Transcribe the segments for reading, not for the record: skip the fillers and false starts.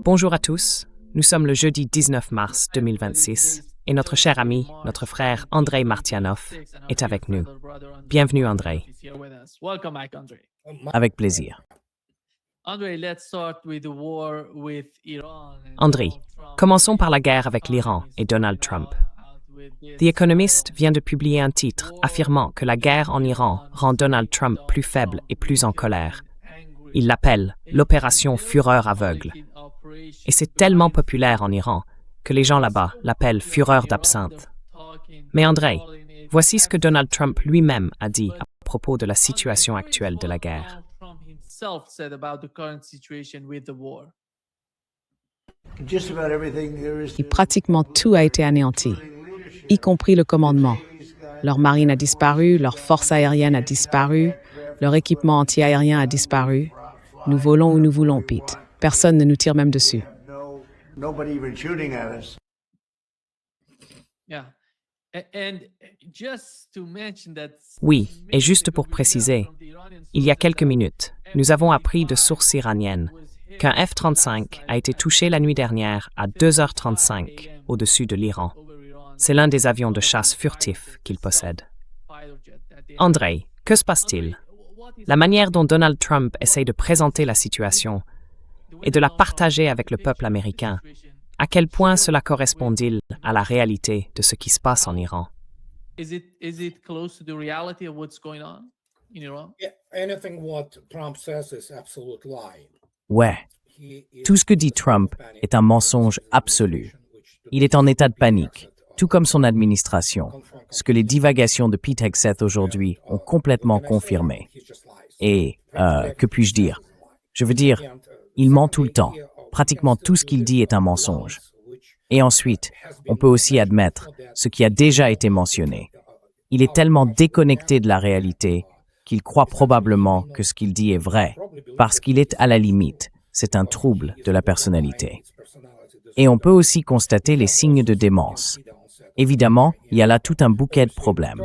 Bonjour à tous, nous sommes le jeudi 19 mars 2026 et notre cher ami, notre frère Andrei Martianov est avec nous. Bienvenue Andrei. Avec plaisir. Andrei, commençons par la guerre avec l'Iran et Donald Trump. The Economist vient de publier un titre affirmant que la guerre en Iran rend Donald Trump plus faible et plus en colère. Il l'appelle l'opération Fureur aveugle. Et c'est tellement populaire en Iran que les gens là-bas l'appellent Fureur d'absinthe. Mais Andrei, voici ce que Donald Trump lui-même a dit à propos de la situation actuelle de la guerre. Et pratiquement tout a été anéanti, y compris le commandement. Leur marine a disparu, leur force aérienne a disparu, leur équipement anti-aérien a disparu. Nous volons où nous voulons, Pete. Personne ne nous tire même dessus. Oui, et juste pour préciser, il y a quelques minutes, nous avons appris de sources iraniennes qu'un F-35 a été touché la nuit dernière à 2h35 au-dessus de l'Iran. C'est l'un des avions de chasse furtifs qu'il possède. Andrei, que se passe-t-il? La manière dont Donald Trump essaye de présenter la situation et de la partager avec le peuple américain, à quel point cela correspond-il à la réalité de ce qui se passe en Iran? Ouais. Tout ce que dit Trump est un mensonge absolu. Il est en état de panique, tout comme son administration, ce que les divagations de Pete Hegseth aujourd'hui ont complètement confirmé. Et, que puis-je dire? Je veux dire, il ment tout le temps. Pratiquement tout ce qu'il dit est un mensonge. Et ensuite, on peut aussi admettre ce qui a déjà été mentionné. Il est tellement déconnecté de la réalité qu'il croit probablement que ce qu'il dit est vrai, parce qu'il est à la limite. C'est un trouble de la personnalité. Et on peut aussi constater les signes de démence. Évidemment, il y a là tout un bouquet de problèmes.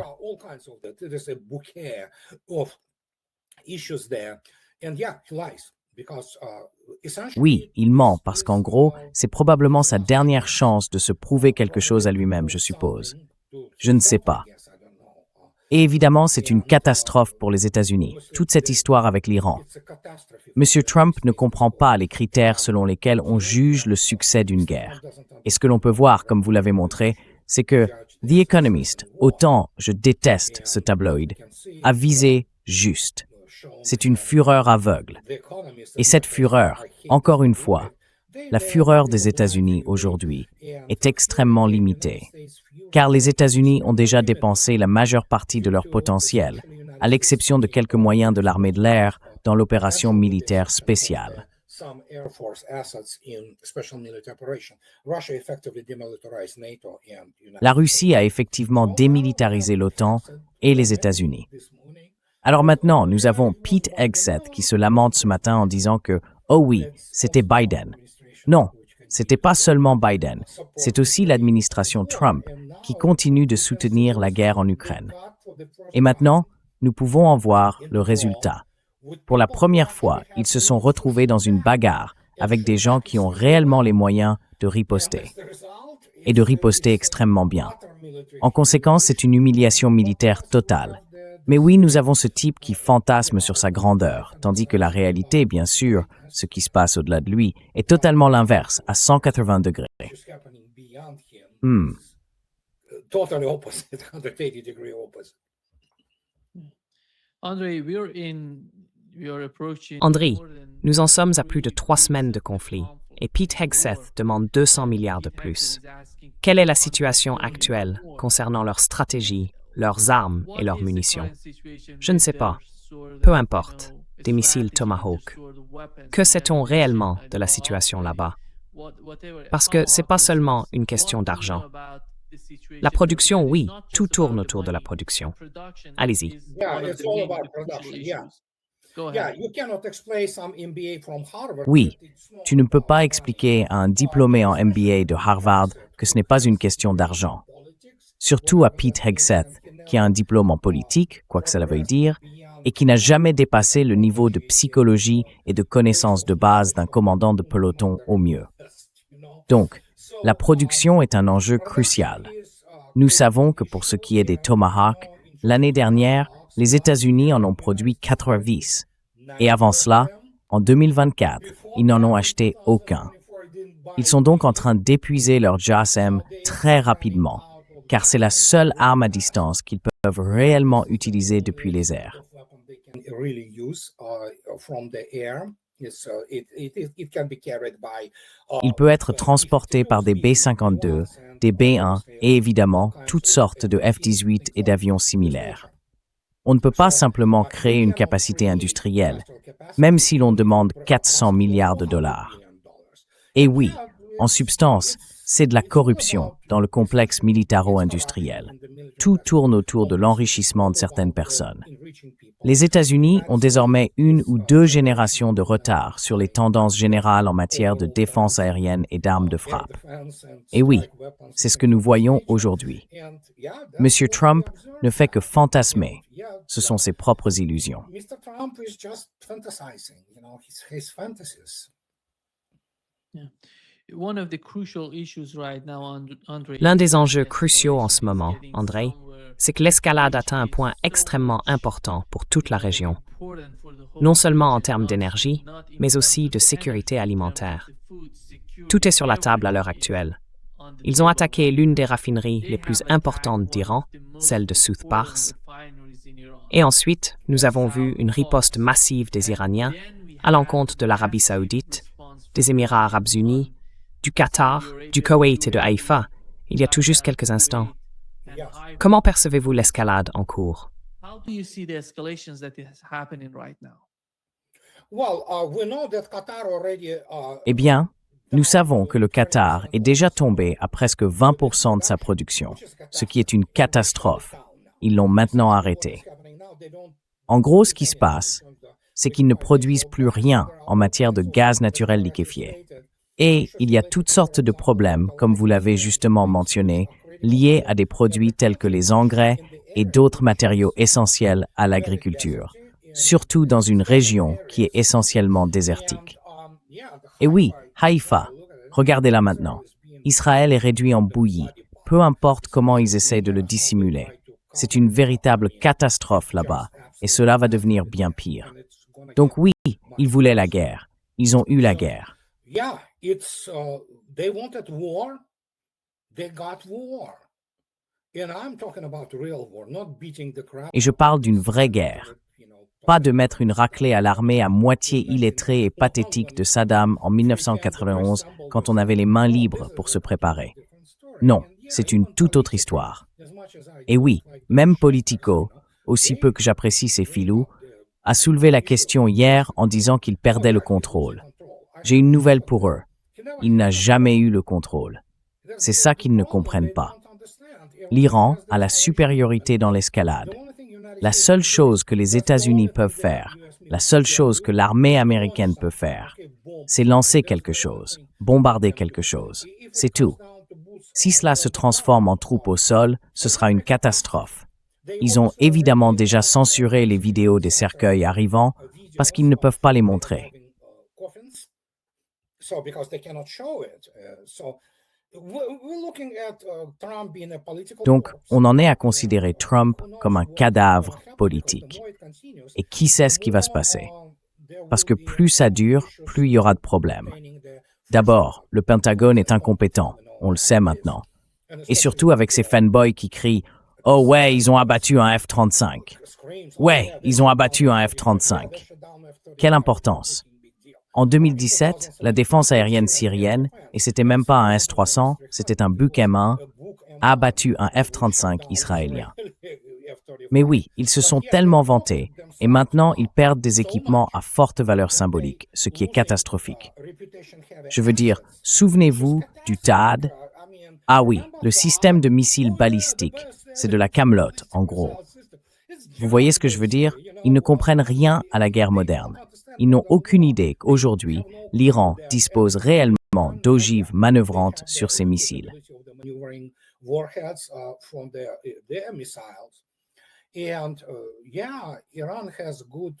Oui, il ment parce qu'en gros, c'est probablement sa dernière chance de se prouver quelque chose à lui-même, je suppose. Je ne sais pas. Et évidemment, c'est une catastrophe pour les États-Unis, toute cette histoire avec l'Iran. Monsieur Trump ne comprend pas les critères selon lesquels on juge le succès d'une guerre. Et ce que l'on peut voir, comme vous l'avez montré, c'est que The Economist, autant je déteste ce tabloïd, a visé juste. C'est une fureur aveugle. Et cette fureur, encore une fois, la fureur des États-Unis aujourd'hui est extrêmement limitée. Car les États-Unis ont déjà dépensé la majeure partie de leur potentiel, à l'exception de quelques moyens de l'armée de l'air dans l'opération militaire spéciale. La Russie a effectivement démilitarisé l'OTAN et les États-Unis. Alors maintenant, nous avons Pete Hegseth qui se lamente ce matin en disant que « Oh oui, c'était Biden ». Non, c'était pas seulement Biden, c'est aussi l'administration Trump qui continue de soutenir la guerre en Ukraine. Et maintenant, nous pouvons en voir le résultat. Pour la première fois, ils se sont retrouvés dans une bagarre avec des gens qui ont réellement les moyens de riposter. Et de riposter extrêmement bien. En conséquence, c'est une humiliation militaire totale. Mais oui, nous avons ce type qui fantasme sur sa grandeur, tandis que la réalité, bien sûr, ce qui se passe au-delà de lui, est totalement l'inverse, à 180 degrés. Andrei, nous en sommes à plus de 3 semaines de conflit, et Pete Hegseth demande 200 milliards de plus. Quelle est la situation actuelle concernant leur stratégie, leurs armes et leurs munitions? Je ne sais pas. Peu importe. Des missiles Tomahawk. Que sait-on réellement de la situation là-bas? Parce que c'est pas seulement une question d'argent. La production, oui, tout tourne autour de la production. Allez-y. Oui, tu ne peux pas expliquer à un diplômé en MBA de Harvard que ce n'est pas une question d'argent. Surtout à Pete Hegseth, qui a un diplôme en politique, quoi que cela veuille dire, et qui n'a jamais dépassé le niveau de psychologie et de connaissance de base d'un commandant de peloton au mieux. Donc, la production est un enjeu crucial. Nous savons que pour ce qui est des Tomahawk, l'année dernière, les États-Unis en ont produit 90. Et avant cela, en 2024, ils n'en ont acheté aucun. Ils sont donc en train d'épuiser leur JASM très rapidement, car c'est la seule arme à distance qu'ils peuvent réellement utiliser depuis les airs. Il peut être transporté par des B-52, des B-1 et évidemment toutes sortes de F-18 et d'avions similaires. On ne peut pas simplement créer une capacité industrielle, même si l'on demande 400 milliards de dollars. Et oui, en substance, c'est de la corruption dans le complexe militaro-industriel. Tout tourne autour de l'enrichissement de certaines personnes. Les États-Unis ont désormais 1 ou 2 générations de retard sur les tendances générales en matière de défense aérienne et d'armes de frappe. Et oui, c'est ce que nous voyons aujourd'hui. Monsieur Trump ne fait que fantasmer. Ce sont ses propres illusions. L'un des enjeux cruciaux en ce moment, André, c'est que l'escalade atteint un point extrêmement important pour toute la région, non seulement en termes d'énergie, mais aussi de sécurité alimentaire. Tout est sur la table à l'heure actuelle. Ils ont attaqué l'une des raffineries les plus importantes d'Iran, celle de South Pars. Et ensuite, nous avons vu une riposte massive des Iraniens à l'encontre de l'Arabie saoudite, des Émirats arabes unis, du Qatar, du Koweït et de Haïfa, il y a tout juste quelques instants. Comment percevez-vous l'escalade en cours? Eh bien, nous savons que le Qatar est déjà tombé à presque 20% de sa production, ce qui est une catastrophe. Ils l'ont maintenant arrêté. En gros, ce qui se passe, c'est qu'ils ne produisent plus rien en matière de gaz naturel liquéfié. Et il y a toutes sortes de problèmes, comme vous l'avez justement mentionné, liés à des produits tels que les engrais et d'autres matériaux essentiels à l'agriculture, surtout dans une région qui est essentiellement désertique. Et oui, Haïfa, regardez-la maintenant. Israël est réduit en bouillie, peu importe comment ils essaient de le dissimuler. C'est une véritable catastrophe là-bas, et cela va devenir bien pire. Donc oui, ils voulaient la guerre. Ils ont eu la guerre. Et je parle d'une vraie guerre. Pas de mettre une raclée à l'armée à moitié illettrée et pathétique de Saddam en 1991 quand on avait les mains libres pour se préparer. Non, c'est une toute autre histoire. Et oui, même Politico, aussi peu que j'apprécie ces filous, a soulevé la question hier en disant qu'il perdait le contrôle. J'ai une nouvelle pour eux. Il n'a jamais eu le contrôle. C'est ça qu'ils ne comprennent pas. L'Iran a la supériorité dans l'escalade. La seule chose que les États-Unis peuvent faire, la seule chose que l'armée américaine peut faire, c'est lancer quelque chose, bombarder quelque chose. C'est tout. Si cela se transforme en troupes au sol, ce sera une catastrophe. Ils ont évidemment déjà censuré les vidéos des cercueils arrivant parce qu'ils ne peuvent pas les montrer. Donc, on en est à considérer Trump comme un cadavre politique. Et qui sait ce qui va se passer? Parce que plus ça dure, plus il y aura de problèmes. D'abord, le Pentagone est incompétent, on le sait maintenant. Et surtout avec ces fanboys qui crient « Oh ouais, ils ont abattu un F-35 ». Ouais, ils ont abattu un F-35. Quelle importance? En 2017, la défense aérienne syrienne, et c'était même pas un S-300, c'était un Buk M1, a abattu un F-35 israélien. Mais oui, ils se sont tellement vantés, et maintenant ils perdent des équipements à forte valeur symbolique, ce qui est catastrophique. Je veux dire, souvenez-vous du THAAD? Ah oui, le système de missiles balistiques, c'est de la camelote, en gros. Vous voyez ce que je veux dire? Ils ne comprennent rien à la guerre moderne. Ils n'ont aucune idée qu'aujourd'hui, l'Iran dispose réellement d'ogives manœuvrantes sur ses missiles.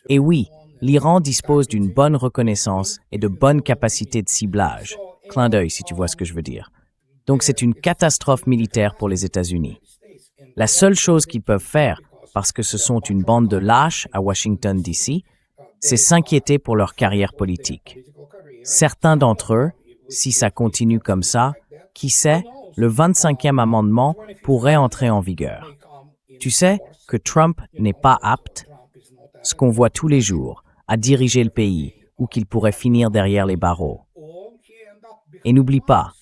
Et oui, l'Iran dispose d'une bonne reconnaissance et de bonnes capacités de ciblage. Clin d'œil, si tu vois ce que je veux dire. Donc c'est une catastrophe militaire pour les États-Unis. La seule chose qu'ils peuvent faire, parce que ce sont une bande de lâches à Washington, D.C., c'est s'inquiéter pour leur carrière politique. Certains d'entre eux, si ça continue comme ça, qui sait, le 25e amendement pourrait entrer en vigueur. Tu sais que Trump n'est pas apte, ce qu'on voit tous les jours, à diriger le pays ou qu'il pourrait finir derrière les barreaux. Et n'oublie pas,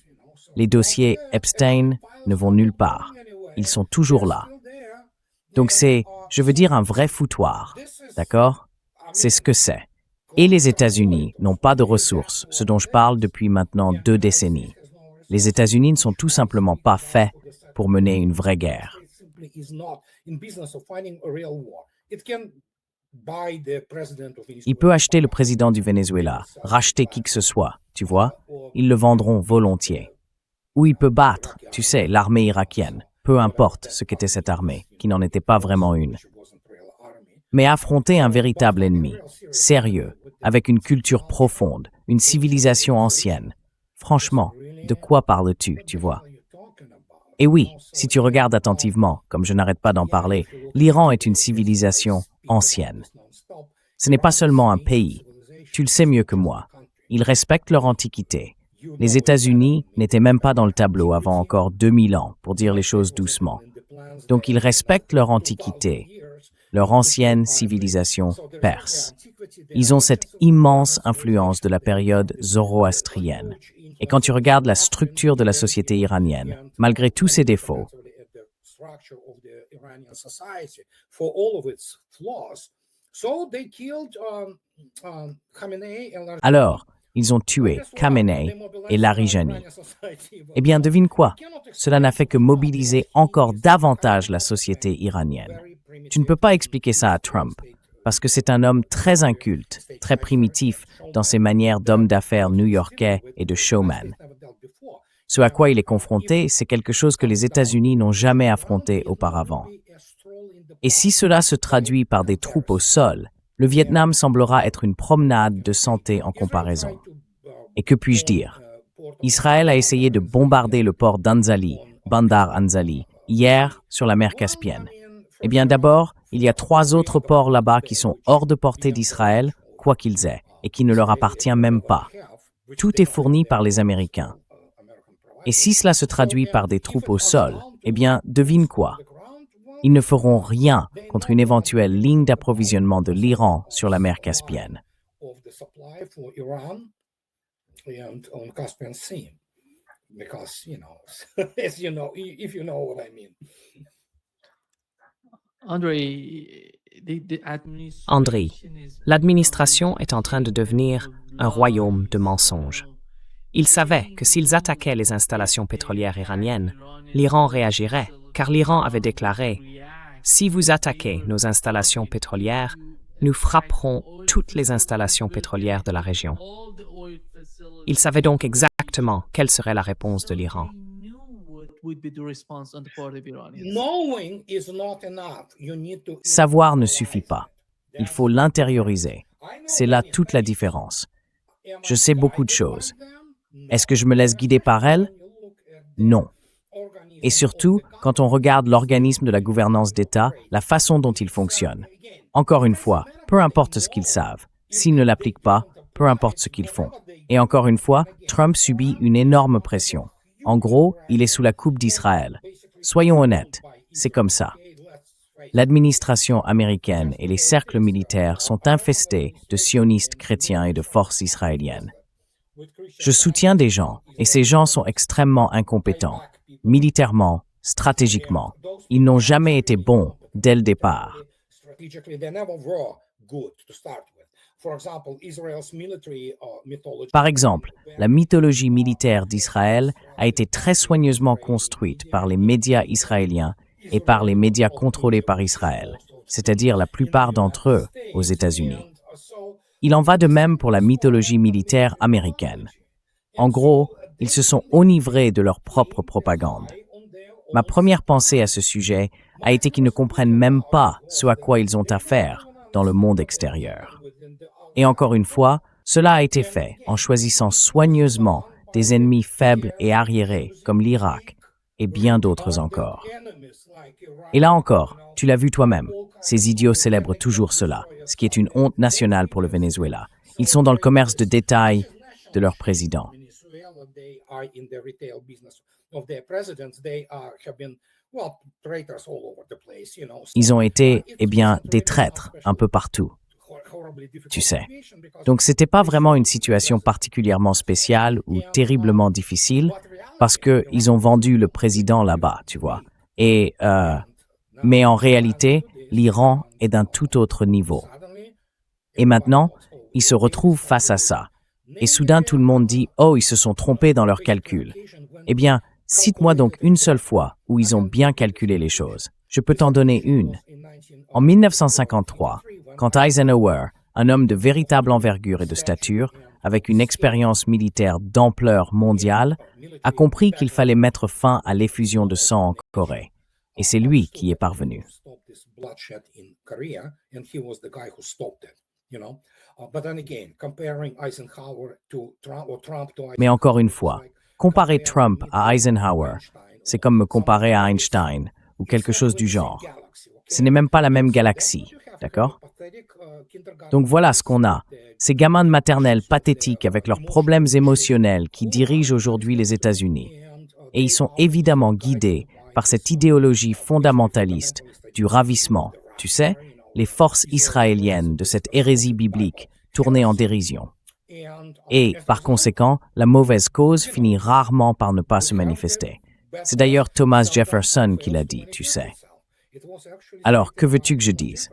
les dossiers Epstein ne vont nulle part. Ils sont toujours là. Donc c'est, je veux dire, un vrai foutoir. D'accord? C'est ce que c'est. Et les États-Unis n'ont pas de ressources, ce dont je parle depuis maintenant 2 décennies. Les États-Unis ne sont tout simplement pas faits pour mener une vraie guerre. Il peut acheter le président du Venezuela, racheter qui que ce soit, tu vois? Ils le vendront volontiers. Ou il peut battre, tu sais, l'armée irakienne, peu importe ce qu'était cette armée, qui n'en était pas vraiment une. Mais affronter un véritable ennemi, sérieux, avec une culture profonde, une civilisation ancienne. Franchement, de quoi parles-tu, tu vois? Et oui, si tu regardes attentivement, comme je n'arrête pas d'en parler, l'Iran est une civilisation ancienne. Ce n'est pas seulement un pays. Tu le sais mieux que moi. Ils respectent leur antiquité. Les États-Unis n'étaient même pas dans le tableau avant encore 2000 ans, pour dire les choses doucement. Donc ils respectent leur antiquité, leur ancienne civilisation perse. Ils ont cette immense influence de la période zoroastrienne. Et quand tu regardes la structure de la société iranienne, malgré tous ses défauts, alors, ils ont tué Khamenei et Larijani. Eh bien, devine quoi? Cela n'a fait que mobiliser encore davantage la société iranienne. Tu ne peux pas expliquer ça à Trump, parce que c'est un homme très inculte, très primitif dans ses manières d'homme d'affaires new-yorkais et de showman. Ce à quoi il est confronté, c'est quelque chose que les États-Unis n'ont jamais affronté auparavant. Et si cela se traduit par des troupes au sol, le Vietnam semblera être une promenade de santé en comparaison. Et que puis-je dire? Israël a essayé de bombarder le port d'Anzali, Bandar Anzali, hier sur la mer Caspienne. Eh bien d'abord, il y a 3 autres ports là-bas qui sont hors de portée d'Israël, quoi qu'ils aient, et qui ne leur appartient même pas. Tout est fourni par les Américains. Et si cela se traduit par des troupes au sol, eh bien, devine quoi? Ils ne feront rien contre une éventuelle ligne d'approvisionnement de l'Iran sur la mer Caspienne. André, l'administration est en train de devenir un royaume de mensonges. Ils savaient que s'ils attaquaient les installations pétrolières iraniennes, l'Iran réagirait, car l'Iran avait déclaré « Si vous attaquez nos installations pétrolières, nous frapperons toutes les installations pétrolières de la région. » Ils savaient donc exactement quelle serait la réponse de l'Iran. Savoir ne suffit pas. Il faut l'intérioriser. C'est là toute la différence. Je sais beaucoup de choses. Est-ce que je me laisse guider par elles? Non. Et surtout, quand on regarde l'organisme de la gouvernance d'État, la façon dont il fonctionne. Encore une fois, peu importe ce qu'ils savent. S'ils ne l'appliquent pas, peu importe ce qu'ils font. Et encore une fois, Trump subit une énorme pression. En gros, il est sous la coupe d'Israël. Soyons honnêtes, c'est comme ça. L'administration américaine et les cercles militaires sont infestés de sionistes chrétiens et de forces israéliennes. Je soutiens des gens, et ces gens sont extrêmement incompétents, militairement, stratégiquement. Ils n'ont jamais été bons dès le départ. Par exemple, la mythologie militaire d'Israël a été très soigneusement construite par les médias israéliens et par les médias contrôlés par Israël, c'est-à-dire la plupart d'entre eux aux États-Unis. Il en va de même pour la mythologie militaire américaine. En gros, ils se sont enivrés de leur propre propagande. Ma première pensée à ce sujet a été qu'ils ne comprennent même pas ce à quoi ils ont affaire dans le monde extérieur. Et encore une fois, cela a été fait en choisissant soigneusement des ennemis faibles et arriérés comme l'Irak et bien d'autres encore. Et là encore, tu l'as vu toi-même, ces idiots célèbrent toujours cela, ce qui est une honte nationale pour le Venezuela. Ils sont dans le commerce de détail de leur président. Ils ont été, des traîtres un peu partout, tu sais. Donc c'était pas vraiment une situation particulièrement spéciale ou terriblement difficile parce qu'ils ont vendu le président là-bas, tu vois. Mais en réalité, l'Iran est d'un tout autre niveau. Et maintenant, ils se retrouvent face à ça. Et soudain, tout le monde dit « Oh, ils se sont trompés dans leurs calculs ». Eh bien, cite-moi donc une seule fois où ils ont bien calculé les choses. Je peux t'en donner une. En 1953, quand Eisenhower, un homme de véritable envergure et de stature, avec une expérience militaire d'ampleur mondiale, a compris qu'il fallait mettre fin à l'effusion de sang en Corée. Et c'est lui qui y est parvenu. Mais encore une fois, comparer Trump à Eisenhower, c'est comme me comparer à Einstein ou quelque chose du genre. Ce n'est même pas la même galaxie, d'accord? Donc voilà ce qu'on a, ces gamins de maternelle pathétiques avec leurs problèmes émotionnels qui dirigent aujourd'hui les États-Unis. Et ils sont évidemment guidés par cette idéologie fondamentaliste du ravissement, tu sais, les forces israéliennes de cette hérésie biblique tournée en dérision. Et, par conséquent, la mauvaise cause finit rarement par ne pas se manifester. C'est d'ailleurs Thomas Jefferson qui l'a dit, tu sais. Alors, que veux-tu que je dise?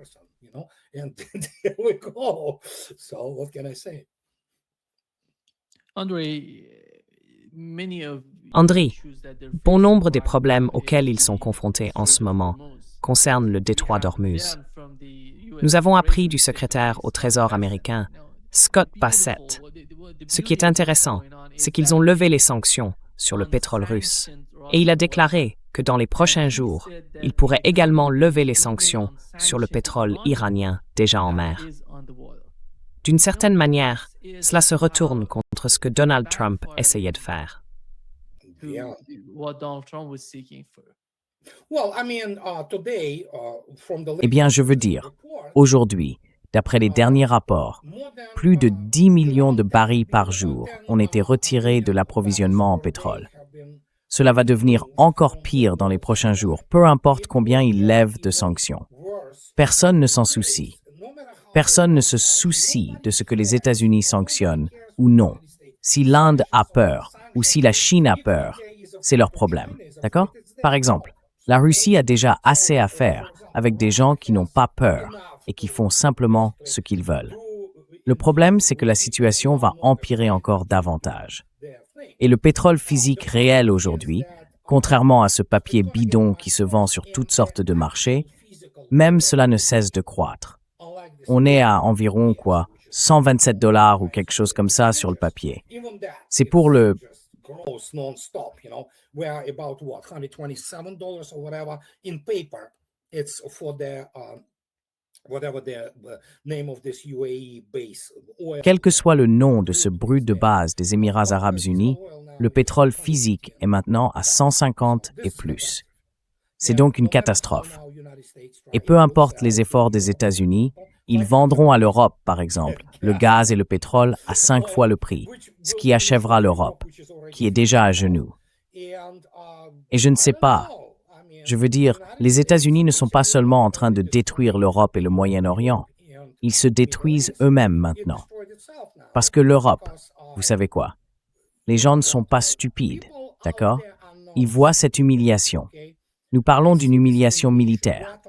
André, bon nombre des problèmes auxquels ils sont confrontés en ce moment concernent le détroit d'Ormuz. Nous avons appris du secrétaire au Trésor américain, Scott Bassett. Ce qui est intéressant, c'est qu'ils ont levé les sanctions sur le pétrole russe. Et il a déclaré que dans les prochains jours, il pourrait également lever les sanctions sur le pétrole iranien déjà en mer. D'une certaine manière, cela se retourne contre ce que Donald Trump essayait de faire. Eh bien, je veux dire, aujourd'hui, d'après les derniers rapports, plus de 10 millions de barils par jour ont été retirés de l'approvisionnement en pétrole. Cela va devenir encore pire dans les prochains jours, peu importe combien ils lèvent de sanctions. Personne ne s'en soucie. Personne ne se soucie de ce que les États-Unis sanctionnent ou non. Si l'Inde a peur ou si la Chine a peur, c'est leur problème. D'accord? Par exemple, la Russie a déjà assez à faire avec des gens qui n'ont pas peur et qui font simplement ce qu'ils veulent. Le problème, c'est que la situation va empirer encore davantage. Et le pétrole physique réel aujourd'hui, contrairement à ce papier bidon qui se vend sur toutes sortes de marchés, même cela ne cesse de croître. On est à environ, $127 ou quelque chose comme ça sur le papier. C'est pour le... Quel que soit le nom de ce brut de base des Émirats arabes unis, le pétrole physique est maintenant à 150 et plus. C'est donc une catastrophe. Et peu importe les efforts des États-Unis, ils vendront à l'Europe, par exemple, le gaz et le pétrole à 5 fois le prix, ce qui achèvera l'Europe, qui est déjà à genoux. Et je ne sais pas. Je veux dire, les États-Unis ne sont pas seulement en train de détruire l'Europe et le Moyen-Orient. Ils se détruisent eux-mêmes maintenant. Parce que l'Europe, vous savez quoi? Les gens ne sont pas stupides, d'accord? Ils voient cette humiliation. Nous parlons d'une humiliation militaire.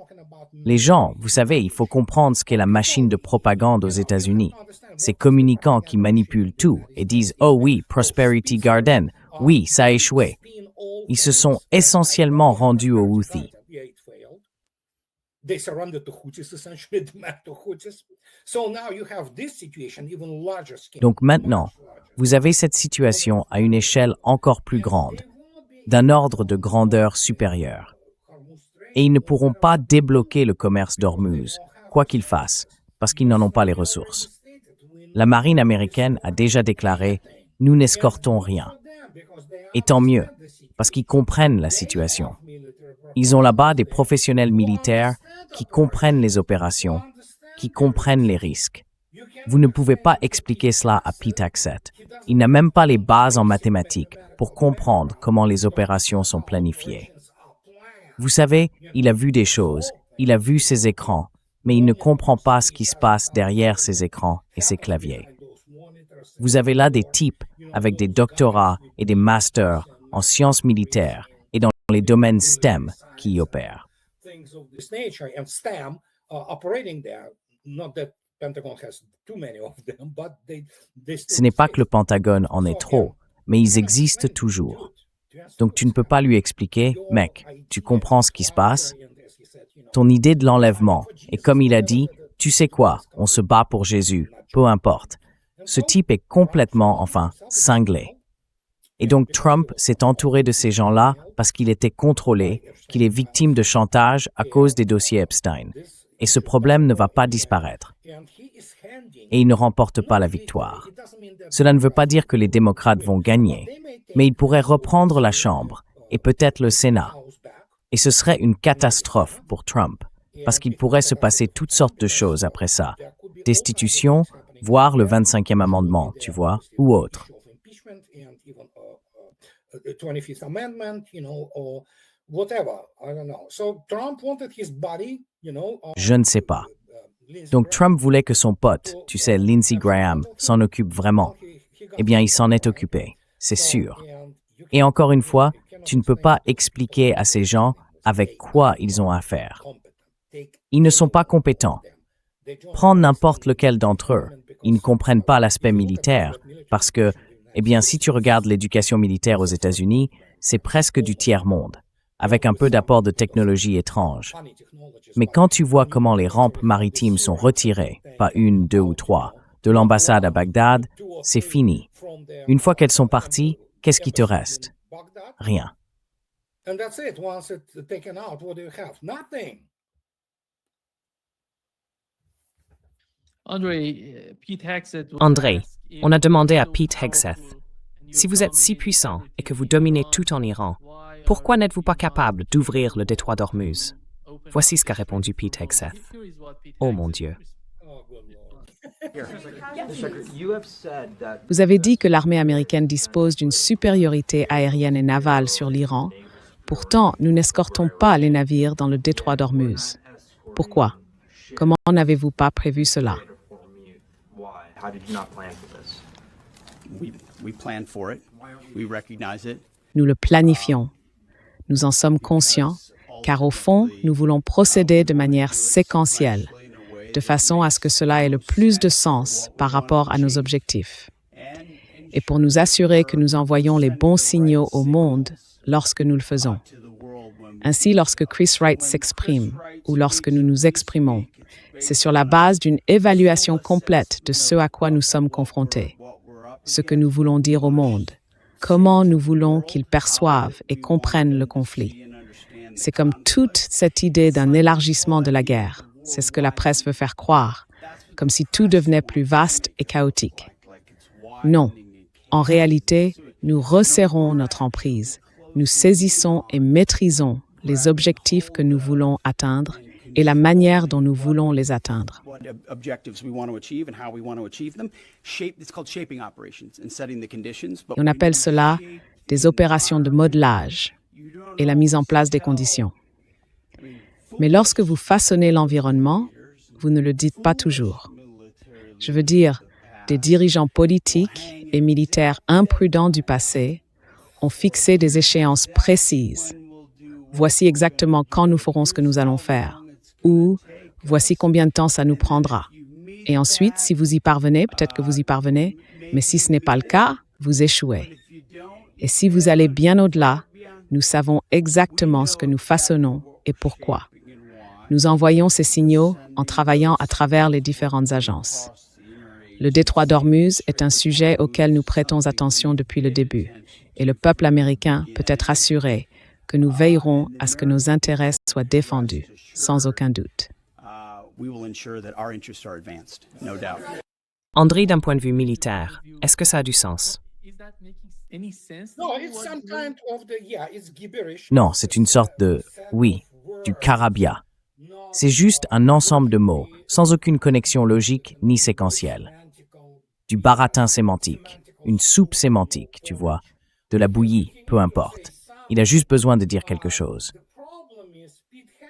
Les gens, vous savez, il faut comprendre ce qu'est la machine de propagande aux États-Unis. Ces communicants qui manipulent tout et disent « Oh oui, Prosperity Garden, oui, ça a échoué ». Ils se sont essentiellement rendus aux Houthis. Donc maintenant, vous avez cette situation à une échelle encore plus grande. d'un ordre de grandeur supérieur. Et ils ne pourront pas débloquer le commerce d'Ormuz, quoi qu'ils fassent, parce qu'ils n'en ont pas les ressources. La marine américaine a déjà déclaré « Nous n'escortons rien ». Et tant mieux, parce qu'ils comprennent la situation. Ils ont là-bas des professionnels militaires qui comprennent les opérations, qui comprennent les risques. Vous ne pouvez pas expliquer cela à Pete Hegseth. Il n'a même pas les bases en mathématiques pour comprendre comment les opérations sont planifiées. Vous savez, il a vu des choses, il a vu ses écrans, mais il ne comprend pas ce qui se passe derrière ces écrans et ces claviers. Vous avez là des types avec des doctorats et des masters en sciences militaires et dans les domaines STEM qui y opèrent. Ce n'est pas que le Pentagone en ait trop, mais ils existent toujours. Donc tu ne peux pas lui expliquer « Mec, tu comprends ce qui se passe ? Ton idée de l'enlèvement, et comme il a dit, tu sais quoi, on se bat pour Jésus, peu importe. » Ce type est complètement, cinglé. Et donc Trump s'est entouré de ces gens-là parce qu'il était contrôlé, qu'il est victime de chantage à cause des dossiers Epstein. Et ce problème ne va pas disparaître. Et il ne remporte pas la victoire. Cela ne veut pas dire que les démocrates vont gagner, mais ils pourraient reprendre la Chambre et peut-être le Sénat. Et ce serait une catastrophe pour Trump, parce qu'il pourrait se passer toutes sortes de choses après ça. Destitution, voire le 25e amendement, tu vois, ou autre. Je ne sais pas. Donc Trump voulait que son pote, tu sais, Lindsey Graham, s'en occupe vraiment. Eh bien, il s'en est occupé, c'est sûr. Et encore une fois, tu ne peux pas expliquer à ces gens avec quoi ils ont affaire. Ils ne sont pas compétents. Prends n'importe lequel d'entre eux. Ils ne comprennent pas l'aspect militaire parce que, eh bien, si tu regardes l'éducation militaire aux États-Unis, c'est presque du tiers-monde, avec un peu d'apport de technologie étrange. Mais quand tu vois comment les rampes maritimes sont retirées, pas une, deux ou trois, de l'ambassade à Bagdad, c'est fini. Une fois qu'elles sont parties, qu'est-ce qui te reste? Rien. André, on a demandé à Pete Hegseth, si vous êtes si puissant et que vous dominez tout en Iran, pourquoi n'êtes-vous pas capable d'ouvrir le détroit d'Ormuz? Voici ce qu'a répondu Pete Hegseth. Oh mon Dieu. Vous avez dit que l'armée américaine dispose d'une supériorité aérienne et navale sur l'Iran. Pourtant, nous n'escortons pas les navires dans le détroit d'Ormuz. Pourquoi? Comment n'avez-vous pas prévu cela? Nous le planifions. Nous en sommes conscients, car au fond, nous voulons procéder de manière séquentielle, de façon à ce que cela ait le plus de sens par rapport à nos objectifs. Et pour nous assurer que nous envoyons les bons signaux au monde lorsque nous le faisons. Ainsi, lorsque Chris Wright s'exprime ou lorsque nous nous exprimons, c'est sur la base d'une évaluation complète de ce à quoi nous sommes confrontés, ce que nous voulons dire au monde, comment nous voulons qu'ils perçoivent et comprennent le conflit. C'est comme toute cette idée d'un élargissement de la guerre. C'est ce que la presse veut faire croire, comme si tout devenait plus vaste et chaotique. Non, en réalité, nous resserrons notre emprise, nous saisissons et maîtrisons les objectifs que nous voulons atteindre et la manière dont nous voulons les atteindre. Et on appelle cela des opérations de modelage et la mise en place des conditions. Mais lorsque vous façonnez l'environnement, vous ne le dites pas toujours. Je veux dire, des dirigeants politiques et militaires imprudents du passé ont fixé des échéances précises. Voici exactement quand nous ferons ce que nous allons faire. Ou voici combien de temps ça nous prendra. Et ensuite, si vous y parvenez, peut-être que vous y parvenez, mais si ce n'est pas le cas, vous échouez. Et si vous allez bien au-delà, nous savons exactement ce que nous façonnons et pourquoi. Nous envoyons ces signaux en travaillant à travers les différentes agences. Le détroit d'Ormuz est un sujet auquel nous prêtons attention depuis le début, et le peuple américain peut être assuré que nous veillerons à ce que nos intérêts soient défendus, sans aucun doute. André, d'un point de vue militaire, est-ce que ça a du sens? Non, c'est une sorte de, oui, du charabia. C'est juste un ensemble de mots, sans aucune connexion logique ni séquentielle. Du baratin sémantique, une soupe sémantique, tu vois, de la bouillie, peu importe. Il a juste besoin de dire quelque chose.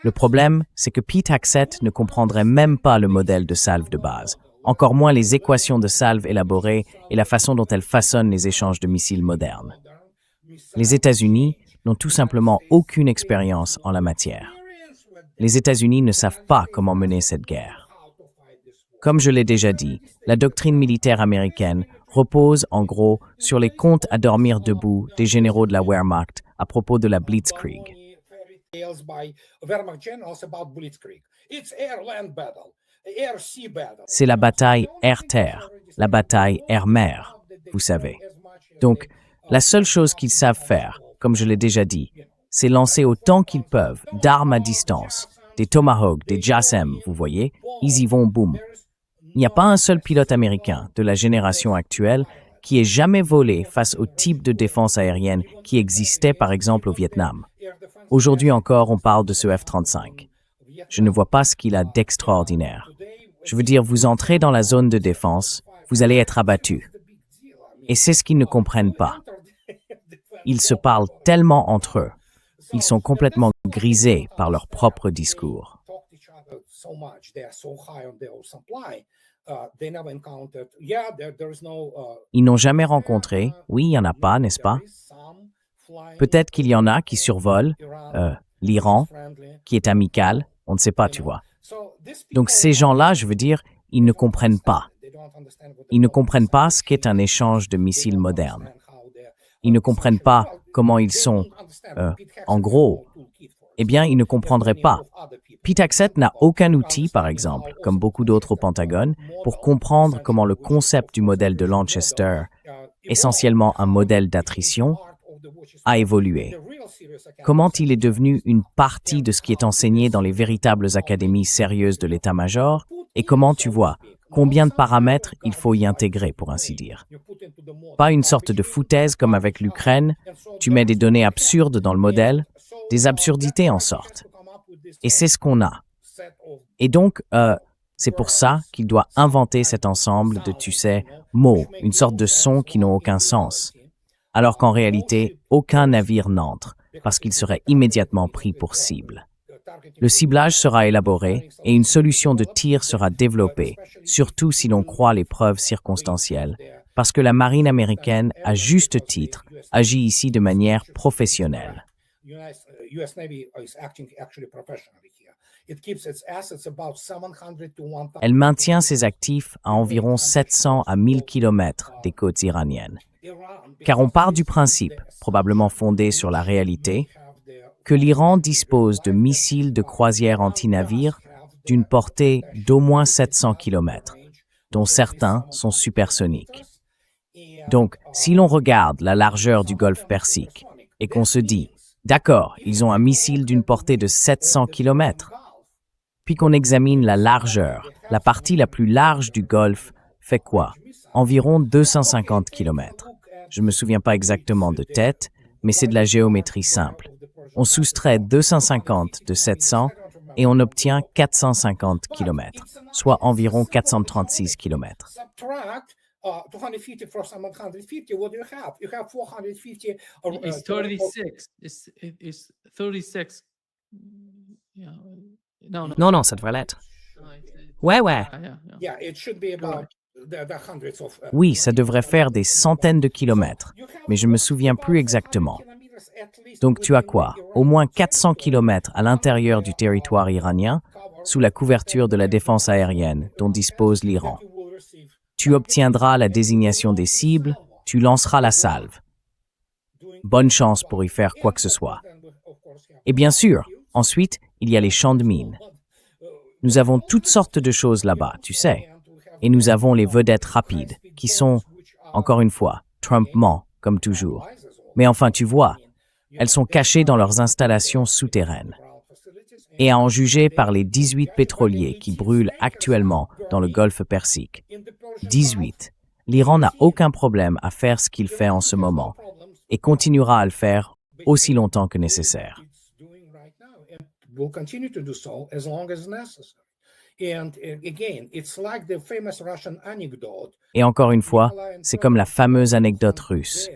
Le problème, c'est que Pete Hegseth ne comprendrait même pas le modèle de salve de base, encore moins les équations de salve élaborées et la façon dont elles façonnent les échanges de missiles modernes. Les États-Unis n'ont tout simplement aucune expérience en la matière. Les États-Unis ne savent pas comment mener cette guerre. Comme je l'ai déjà dit, la doctrine militaire américaine repose en gros sur les contes à dormir debout des généraux de la Wehrmacht à propos de la Blitzkrieg. C'est la bataille air-terre, la bataille air-mer, vous savez. Donc, la seule chose qu'ils savent faire, comme je l'ai déjà dit, c'est lancer autant qu'ils peuvent d'armes à distance, des Tomahawk, des JASSM, vous voyez, ils y vont, boum. Il n'y a pas un seul pilote américain de la génération actuelle qui ait jamais volé face au type de défense aérienne qui existait par exemple au Vietnam. Aujourd'hui encore, on parle de ce F-35. Je ne vois pas ce qu'il a d'extraordinaire. Je veux dire, vous entrez dans la zone de défense, vous allez être abattu. Et c'est ce qu'ils ne comprennent pas. Ils se parlent tellement entre eux. Ils sont complètement grisés par leur propre discours. Ils n'ont jamais rencontré, oui, il n'y en a pas, n'est-ce pas? Peut-être qu'il y en a qui survolent l'Iran, qui est amical, on ne sait pas, tu vois. Donc ces gens-là, je veux dire, ils ne comprennent pas. Ils ne comprennent pas ce qu'est un échange de missiles modernes. Ils ne comprennent pas comment ils sont, en gros. Eh bien, ils ne comprendraient pas. Pete Hegseth n'a aucun outil, par exemple, comme beaucoup d'autres au Pentagone, pour comprendre comment le concept du modèle de Lanchester, essentiellement un modèle d'attrition, a évolué. Comment il est devenu une partie de ce qui est enseigné dans les véritables académies sérieuses de l'état-major, et comment, tu vois, combien de paramètres il faut y intégrer, pour ainsi dire. Pas une sorte de foutaise comme avec l'Ukraine, tu mets des données absurdes dans le modèle, des absurdités en sortent. Et c'est ce qu'on a. Et donc, c'est pour ça qu'il doit inventer cet ensemble de, tu sais, mots, une sorte de sons qui n'ont aucun sens. Alors qu'en réalité, aucun navire n'entre, parce qu'il serait immédiatement pris pour cible. Le ciblage sera élaboré et une solution de tir sera développée, surtout si l'on croit les preuves circonstancielles, parce que la marine américaine, à juste titre, agit ici de manière professionnelle. Elle maintient ses actifs à environ 700 à 1000 km des côtes iraniennes. Car on part du principe, probablement fondé sur la réalité, que l'Iran dispose de missiles de croisière anti-navires d'une portée d'au moins 700 km, dont certains sont supersoniques. Donc, si l'on regarde la largeur du golfe Persique et qu'on se dit « D'accord, ils ont un missile d'une portée de 700 km », puis qu'on examine la largeur, la partie la plus large du golfe fait quoi? Environ 250 km. Je ne me souviens pas exactement de tête, mais c'est de la géométrie simple. On soustrait 250 de 700 et on obtient 450 km, soit environ 436 km. It's 36. It's 36. Non, ça devrait l'être. Ouais. Oui, ça devrait faire des centaines de kilomètres, mais je ne me souviens plus exactement. Donc tu as quoi? Au moins 400 kilomètres à l'intérieur du territoire iranien, sous la couverture de la défense aérienne dont dispose l'Iran. Tu obtiendras la désignation des cibles, tu lanceras la salve. Bonne chance pour y faire quoi que ce soit. Et bien sûr, ensuite, il y a les champs de mines. Nous avons toutes sortes de choses là-bas, tu sais. Et nous avons les vedettes rapides, qui sont, encore une fois, Trump ment, comme toujours. Mais enfin, tu vois, elles sont cachées dans leurs installations souterraines. Et à en juger par les 18 pétroliers qui brûlent actuellement dans le golfe Persique. 18. L'Iran n'a aucun problème à faire ce qu'il fait en ce moment et continuera à le faire aussi longtemps que nécessaire. Et encore une fois, c'est comme la fameuse anecdote russe.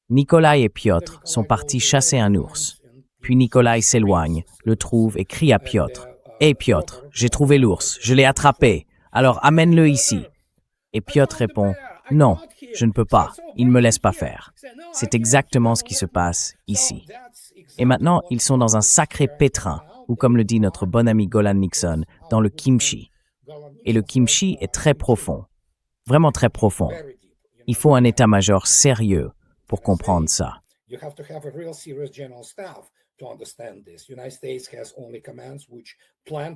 Nikolai et Piotr sont partis chasser un ours. Puis Nikolai s'éloigne, le trouve et crie à Piotr. « Hé Piotr, j'ai trouvé l'ours, je l'ai attrapé, alors amène-le ici. » Et Piotr répond « Non, je ne peux pas, il ne me laisse pas faire. » C'est exactement ce qui se passe ici. Et maintenant, ils sont dans un sacré pétrin, ou comme le dit notre bon ami Golan Nixon, dans le kimchi. Et le kimchi est très profond, vraiment très profond. Il faut un état-major sérieux pour comprendre ça.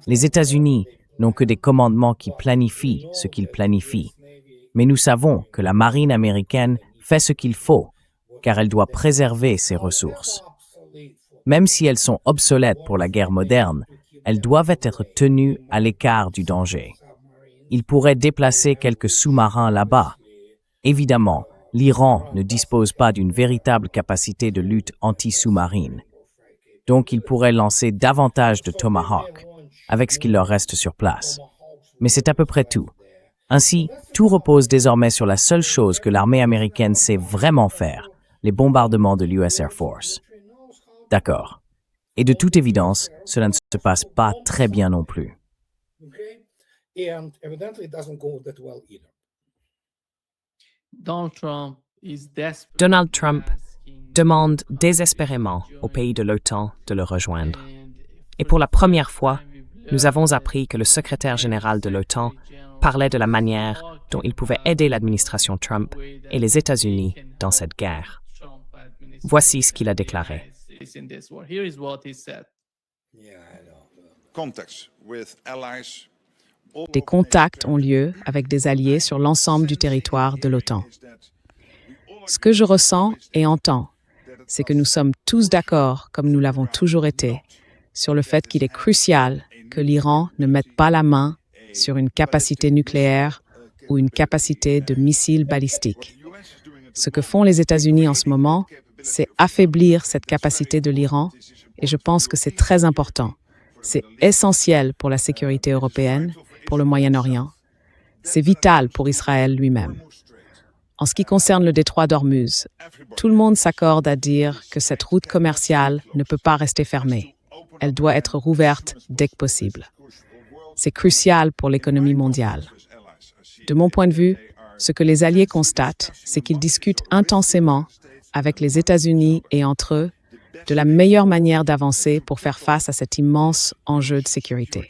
Les États-Unis n'ont que des commandements qui planifient ce qu'ils planifient. Mais nous savons que la marine américaine fait ce qu'il faut, car elle doit préserver ses ressources. Même si elles sont obsolètes pour la guerre moderne, elles doivent être tenues à l'écart du danger. Ils pourraient déplacer quelques sous-marins là-bas. Évidemment, l'Iran ne dispose pas d'une véritable capacité de lutte anti-sous-marine. Donc, ils pourraient lancer davantage de Tomahawk, avec ce qu'il leur reste sur place. Mais c'est à peu près tout. Ainsi, tout repose désormais sur la seule chose que l'armée américaine sait vraiment faire, les bombardements de l'US Air Force. D'accord. Et de toute évidence, cela ne se passe pas très bien non plus. Donald Trump demande désespérément aux pays de l'OTAN de le rejoindre. Et pour la première fois, nous avons appris que le secrétaire général de l'OTAN parlait de la manière dont il pouvait aider l'administration Trump et les États-Unis dans cette guerre. Voici ce qu'il a déclaré. Des contacts ont lieu avec des alliés sur l'ensemble du territoire de l'OTAN. Ce que je ressens et entends, c'est que nous sommes tous d'accord, comme nous l'avons toujours été, sur le fait qu'il est crucial que l'Iran ne mette pas la main sur une capacité nucléaire ou une capacité de missiles balistiques. Ce que font les États-Unis en ce moment, c'est affaiblir cette capacité de l'Iran, et je pense que c'est très important. C'est essentiel pour la sécurité européenne, pour le Moyen-Orient. C'est vital pour Israël lui-même. En ce qui concerne le détroit d'Ormuz, tout le monde s'accorde à dire que cette route commerciale ne peut pas rester fermée. Elle doit être rouverte dès que possible. C'est crucial pour l'économie mondiale. De mon point de vue, ce que les alliés constatent, c'est qu'ils discutent intensément avec les États-Unis et entre eux de la meilleure manière d'avancer pour faire face à cet immense enjeu de sécurité.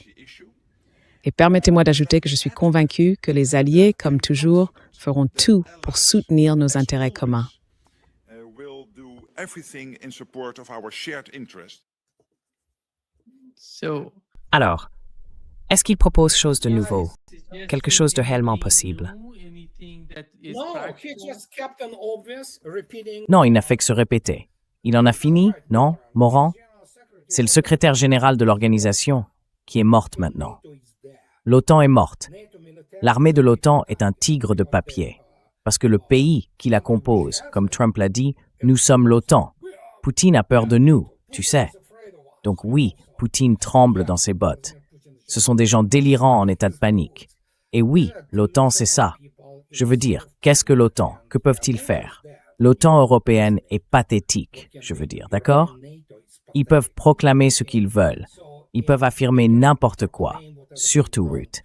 Et permettez-moi d'ajouter que je suis convaincu que les alliés, comme toujours, feront tout pour soutenir nos intérêts communs. Alors, est-ce qu'il propose chose de nouveau, quelque chose de réellement possible? Non, il n'a fait que se répéter. Il en a fini, non, Morant? C'est le secrétaire général de l'organisation qui est morte maintenant. L'OTAN est morte. L'armée de l'OTAN est un tigre de papier. Parce que le pays qui la compose, comme Trump l'a dit, nous sommes l'OTAN. Poutine a peur de nous, tu sais. Donc oui, Poutine tremble dans ses bottes. Ce sont des gens délirants en état de panique. Et oui, l'OTAN, c'est ça. Je veux dire, qu'est-ce que l'OTAN? Que peuvent-ils faire? L'OTAN européenne est pathétique, je veux dire, d'accord? Ils peuvent proclamer ce qu'ils veulent. Ils peuvent affirmer n'importe quoi. Surtout Rutte.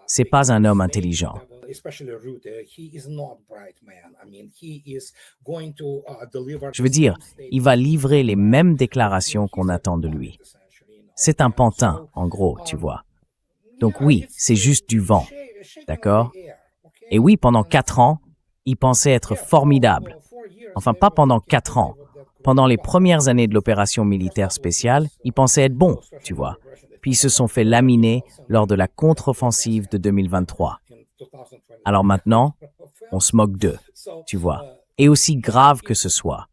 C'est pas un homme intelligent. Je veux dire, il va livrer les mêmes déclarations qu'on attend de lui. C'est un pantin, en gros, tu vois. Donc oui, c'est juste du vent, d'accord? Et oui, pendant 4 ans, il pensait être formidable. Enfin, pas pendant 4 ans. Pendant les premières années de l'opération militaire spéciale, il pensait être bon, tu vois. Puis ils se sont fait laminer lors de la contre-offensive de 2023. Alors maintenant, on se moque d'eux, tu vois. Et aussi grave que ce soit,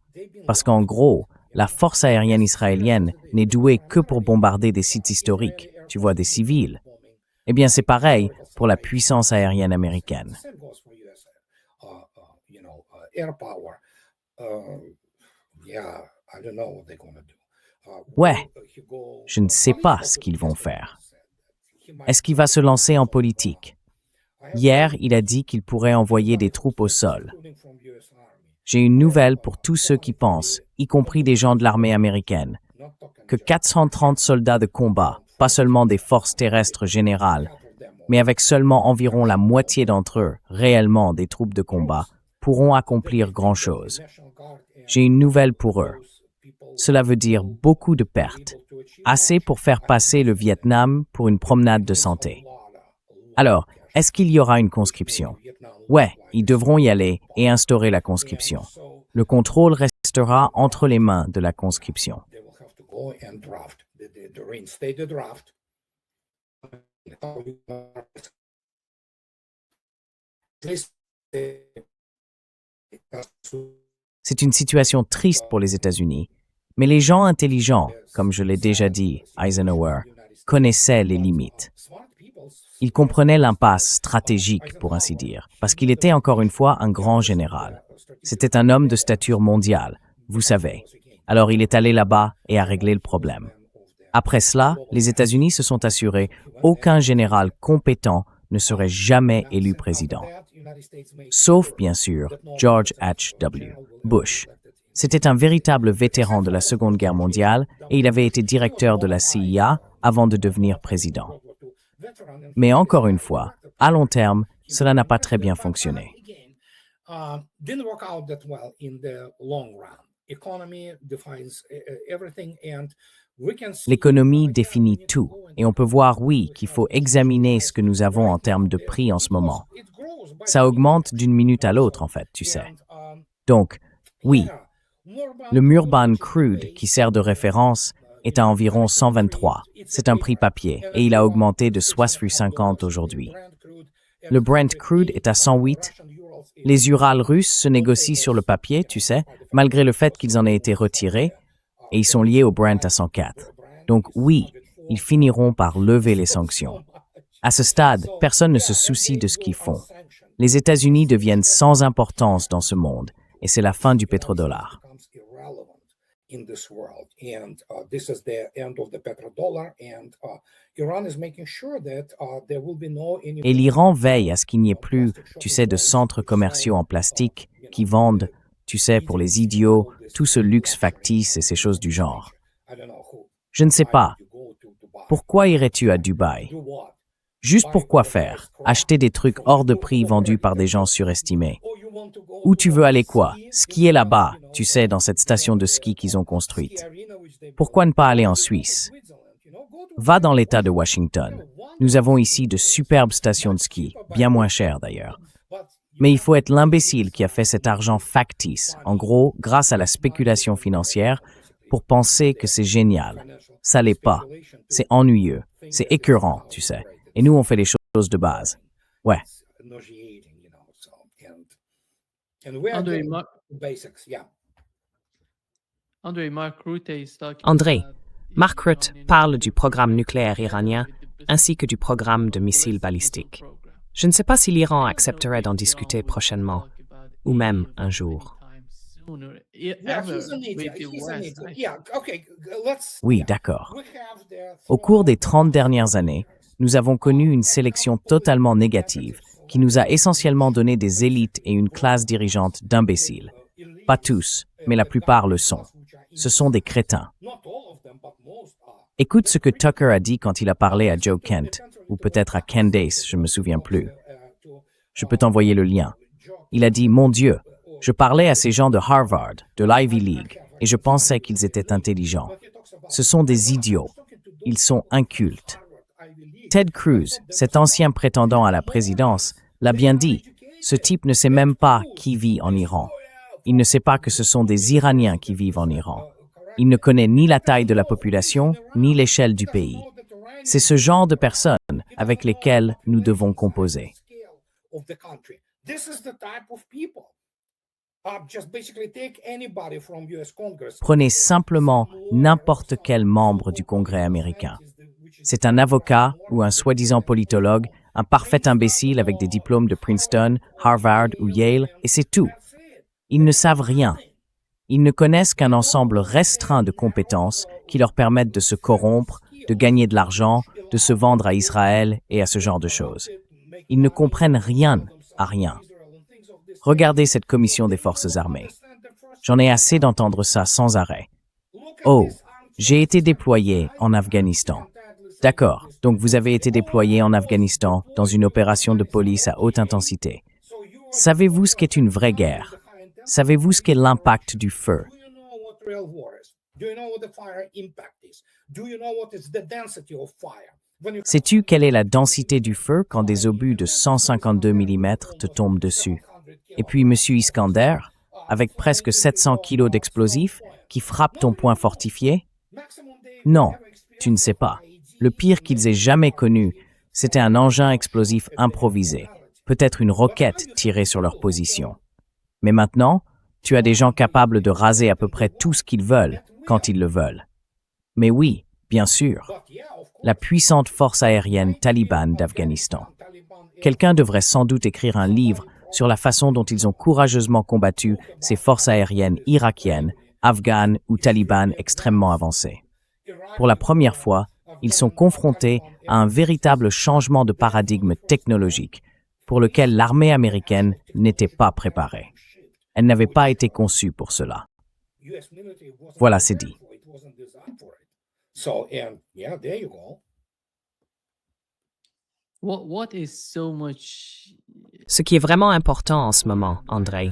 parce qu'en gros, la force aérienne israélienne n'est douée que pour bombarder des sites historiques, tu vois, des civils. Eh bien, c'est pareil pour la puissance aérienne américaine. Ouais, je ne sais pas ce qu'ils vont faire. Est-ce qu'il va se lancer en politique? Hier, il a dit qu'il pourrait envoyer des troupes au sol. J'ai une nouvelle pour tous ceux qui pensent, y compris des gens de l'armée américaine, que 430 soldats de combat, pas seulement des forces terrestres générales, mais avec seulement environ la moitié d'entre eux, réellement des troupes de combat, pourront accomplir grand-chose. J'ai une nouvelle pour eux. Cela veut dire beaucoup de pertes, assez pour faire passer le Vietnam pour une promenade de santé. Alors, est-ce qu'il y aura une conscription? Ouais, ils devront y aller et instaurer la conscription. Le contrôle restera entre les mains de la conscription. C'est une situation triste pour les États-Unis, mais les gens intelligents, comme je l'ai déjà dit, Eisenhower, connaissaient les limites. Il comprenait l'impasse stratégique, pour ainsi dire, parce qu'il était encore une fois un grand général. C'était un homme de stature mondiale, vous savez. Alors il est allé là-bas et a réglé le problème. Après cela, les États-Unis se sont assurés qu'aucun général compétent ne serait jamais élu président. Sauf, bien sûr, George H.W. Bush. C'était un véritable vétéran de la Seconde Guerre mondiale et il avait été directeur de la CIA avant de devenir président. Mais encore une fois, à long terme, cela n'a pas très bien fonctionné. L'économie définit tout, et on peut voir, oui, qu'il faut examiner ce que nous avons en termes de prix en ce moment. Ça augmente d'une minute à l'autre, en fait, tu sais. Donc, oui, le Murban Crude, qui sert de référence, est à environ 123. C'est un prix papier, et il a augmenté de 60,50 aujourd'hui. Le Brent Crude est à 108. Les Urals russes se négocient sur le papier, tu sais, malgré le fait qu'ils en aient été retirés, et ils sont liés au Brent à 104. Donc oui, ils finiront par lever les sanctions. À ce stade, personne ne se soucie de ce qu'ils font. Les États-Unis deviennent sans importance dans ce monde, et c'est la fin du pétrodollar. Et l'Iran veille à ce qu'il n'y ait plus, tu sais, de centres commerciaux en plastique qui vendent, tu sais, pour les idiots, tout ce luxe factice et ces choses du genre. Je ne sais pas. Pourquoi irais-tu à Dubaï? Juste pour quoi faire? Acheter des trucs hors de prix vendus par des gens surestimés. Où tu veux aller quoi? Skier là-bas, tu sais, dans cette station de ski qu'ils ont construite. Pourquoi ne pas aller en Suisse? Va dans l'État de Washington. Nous avons ici de superbes stations de ski, bien moins chères d'ailleurs. Mais il faut être l'imbécile qui a fait cet argent factice, en gros, grâce à la spéculation financière, pour penser que c'est génial. Ça l'est pas. C'est ennuyeux. C'est écœurant, tu sais. Et nous, on fait les choses de base. Ouais. André, Mark Rutte parle du programme nucléaire iranien ainsi que du programme de missiles balistiques. Je ne sais pas si l'Iran accepterait d'en discuter prochainement, ou même un jour. Oui, d'accord. Au cours des 30 dernières années, nous avons connu une sélection totalement négative qui nous a essentiellement donné des élites et une classe dirigeante d'imbéciles. Pas tous, mais la plupart le sont. Ce sont des crétins. Écoute ce que Tucker a dit quand il a parlé à Joe Kent, ou peut-être à Candace, je ne me souviens plus. Je peux t'envoyer le lien. Il a dit « Mon Dieu, je parlais à ces gens de Harvard, de l'Ivy League, et je pensais qu'ils étaient intelligents. Ce sont des idiots. Ils sont incultes. » Ted Cruz, cet ancien prétendant à la présidence, l'a bien dit. Ce type ne sait même pas qui vit en Iran. Il ne sait pas que ce sont des Iraniens qui vivent en Iran. Il ne connaît ni la taille de la population, ni l'échelle du pays. C'est ce genre de personnes avec lesquelles nous devons composer. Prenez simplement n'importe quel membre du Congrès américain. C'est un avocat ou un soi-disant politologue, un parfait imbécile avec des diplômes de Princeton, Harvard ou Yale, et c'est tout. Ils ne savent rien. Ils ne connaissent qu'un ensemble restreint de compétences qui leur permettent de se corrompre, de gagner de l'argent, de se vendre à Israël et à ce genre de choses. Ils ne comprennent rien à rien. Regardez cette commission des forces armées. J'en ai assez d'entendre ça sans arrêt. Oh, j'ai été déployé en Afghanistan. D'accord, donc vous avez été déployé en Afghanistan dans une opération de police à haute intensité. Savez-vous ce qu'est une vraie guerre? Savez-vous ce qu'est l'impact du feu? Sais-tu quelle est la densité du feu quand des obus de 152 mm te tombent dessus? Et puis M. Iskander, avec presque 700 kilos d'explosifs, qui frappe ton point fortifié? Non, tu ne sais pas. Le pire qu'ils aient jamais connu, c'était un engin explosif improvisé, peut-être une roquette tirée sur leur position. Mais maintenant, tu as des gens capables de raser à peu près tout ce qu'ils veulent, quand ils le veulent. Mais oui, bien sûr, la puissante force aérienne talibane d'Afghanistan. Quelqu'un devrait sans doute écrire un livre sur la façon dont ils ont courageusement combattu ces forces aériennes irakiennes, afghanes ou talibanes extrêmement avancées. Pour la première fois, ils sont confrontés à un véritable changement de paradigme technologique pour lequel l'armée américaine n'était pas préparée. Elle n'avait pas été conçue pour cela. Voilà, c'est dit. Ce qui est vraiment important en ce moment, Andrei,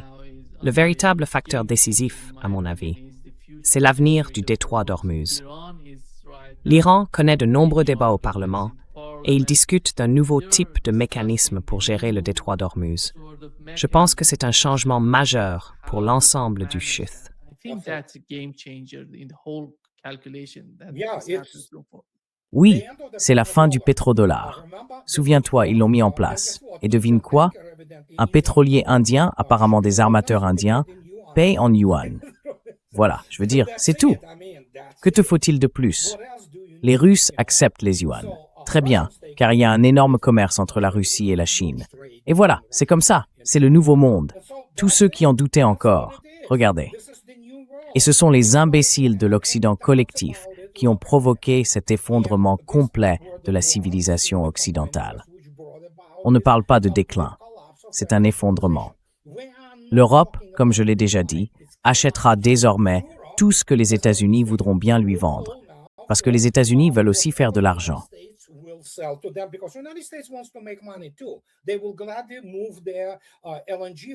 le véritable facteur décisif, à mon avis, c'est l'avenir du détroit d'Ormuz. L'Iran connaît de nombreux débats au Parlement et il discute d'un nouveau type de mécanisme pour gérer le détroit d'Ormuz. Je pense que c'est un changement majeur pour l'ensemble du Shith. Oui, c'est la fin du pétrodollar. Souviens-toi, ils l'ont mis en place. Et devine quoi? Un pétrolier indien, apparemment des armateurs indiens, paye en yuan. Voilà, je veux dire, c'est tout. Que te faut-il de plus? Les Russes acceptent les yuan. Très bien, car il y a un énorme commerce entre la Russie et la Chine. Et voilà, c'est comme ça, c'est le nouveau monde. Tous ceux qui en doutaient encore, regardez. Et ce sont les imbéciles de l'Occident collectif qui ont provoqué cet effondrement complet de la civilisation occidentale. On ne parle pas de déclin, c'est un effondrement. L'Europe, comme je l'ai déjà dit, achètera désormais tout ce que les États-Unis voudront bien lui vendre, parce que les États-Unis veulent aussi faire de l'argent.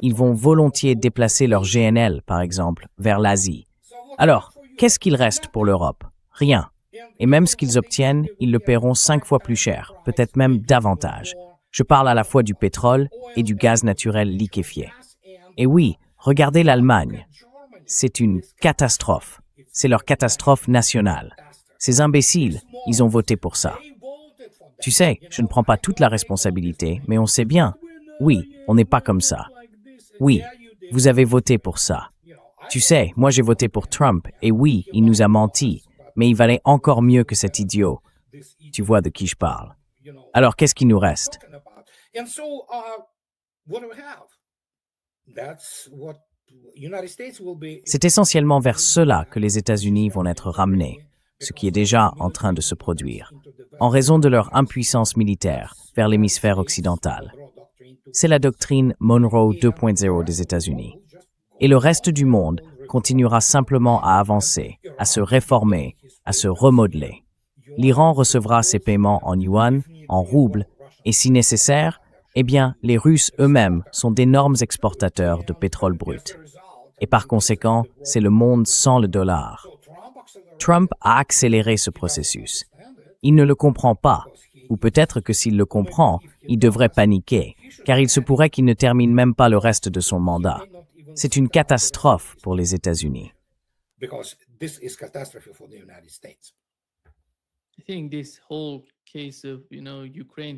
Ils vont volontiers déplacer leur GNL, par exemple, vers l'Asie. Alors, qu'est-ce qu'il reste pour l'Europe? Rien. Et même ce qu'ils obtiennent, ils le paieront 5 fois plus cher, peut-être même davantage. Je parle à la fois du pétrole et du gaz naturel liquéfié. Et oui, regardez l'Allemagne. C'est une catastrophe. C'est leur catastrophe nationale. Ces imbéciles, ils ont voté pour ça. Tu sais, je ne prends pas toute la responsabilité, mais on sait bien. Oui, on n'est pas comme ça. Oui, vous avez voté pour ça. Tu sais, moi j'ai voté pour Trump, et oui, il nous a menti, mais il valait encore mieux que cet idiot. Tu vois de qui je parle. Alors, qu'est-ce qui nous reste? C'est essentiellement vers cela que les États-Unis vont être ramenés, ce qui est déjà en train de se produire, en raison de leur impuissance militaire vers l'hémisphère occidental. C'est la doctrine Monroe 2.0 des États-Unis. Et le reste du monde continuera simplement à avancer, à se réformer, à se remodeler. L'Iran recevra ses paiements en yuan, en roubles, et si nécessaire, eh bien, les Russes eux-mêmes sont d'énormes exportateurs de pétrole brut. Et par conséquent, c'est le monde sans le dollar. Trump a accéléré ce processus. Il ne le comprend pas, ou peut-être que s'il le comprend, il devrait paniquer, car il se pourrait qu'il ne termine même pas le reste de son mandat. C'est une catastrophe pour les États-Unis.